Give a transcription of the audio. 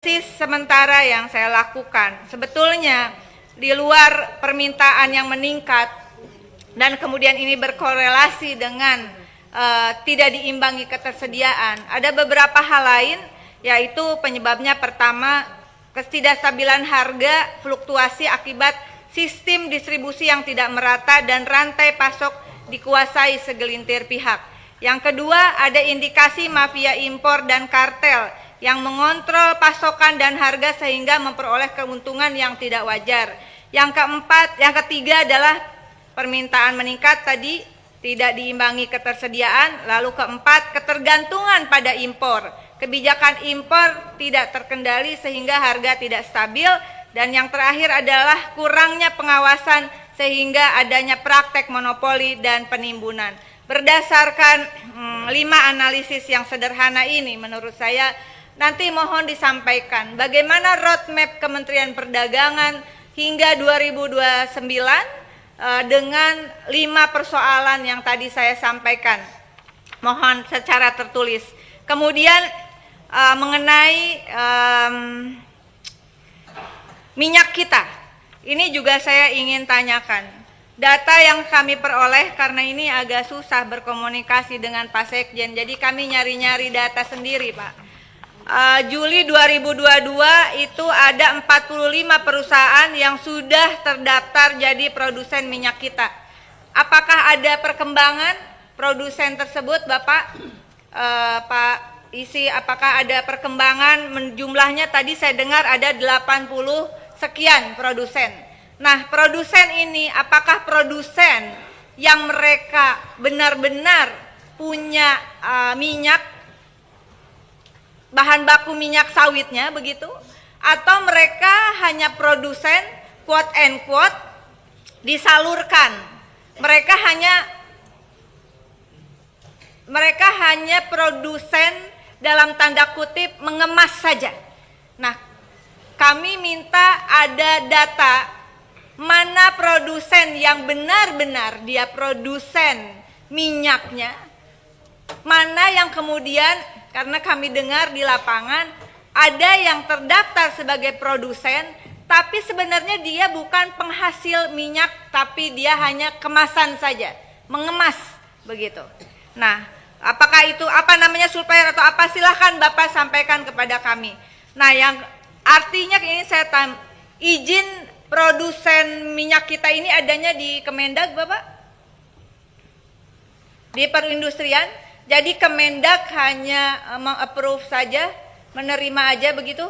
Sementara yang saya lakukan sebetulnya di luar permintaan yang meningkat dan kemudian ini berkorelasi dengan tidak diimbangi ketersediaan, ada beberapa hal lain, yaitu penyebabnya pertama ketidakstabilan harga, fluktuasi akibat sistem distribusi yang tidak merata dan rantai pasok dikuasai segelintir pihak. Yang kedua, ada indikasi mafia impor dan kartel yang mengontrol pasokan dan harga sehingga memperoleh keuntungan yang tidak wajar. Yang ketiga adalah permintaan meningkat tadi tidak diimbangi ketersediaan. Lalu keempat, ketergantungan pada impor. Kebijakan impor tidak terkendali sehingga harga tidak stabil. Dan yang terakhir adalah kurangnya pengawasan sehingga adanya praktek monopoli dan penimbunan. Berdasarkan 5 analisis yang sederhana ini, menurut saya nanti mohon disampaikan bagaimana roadmap Kementerian Perdagangan hingga 2029 dengan 5 persoalan yang tadi saya sampaikan. Mohon secara tertulis. Kemudian mengenai minyak kita, ini juga saya ingin tanyakan. Data yang kami peroleh, karena ini agak susah berkomunikasi dengan Pak Sekjen, jadi kami nyari-nyari data sendiri, Pak. Juli 2022 itu ada 45 perusahaan yang sudah terdaftar jadi produsen minyak kita. Apakah ada perkembangan produsen tersebut, Bapak? Pak Isi, apakah ada perkembangan? Jumlahnya tadi saya dengar ada 80 sekian produsen. Nah, produsen ini apakah produsen yang mereka benar-benar punya minyak, bahan baku minyak sawitnya begitu, atau mereka hanya produsen quote and quote disalurkan, mereka hanya produsen dalam tanda kutip mengemas saja. Nah, kami minta ada data mana produsen yang benar-benar dia produsen minyaknya, mana yang kemudian, karena kami dengar di lapangan ada yang terdaftar sebagai produsen tapi sebenarnya dia bukan penghasil minyak, tapi dia hanya kemasan saja, mengemas begitu. Nah, apakah itu supplier atau apa, silahkan Bapak sampaikan kepada kami. Nah, yang artinya ini saya izin produsen minyak kita ini adanya di Kemendag, Bapak? Di perindustrian. Jadi Kemendag hanya meng-approve saja, menerima aja begitu?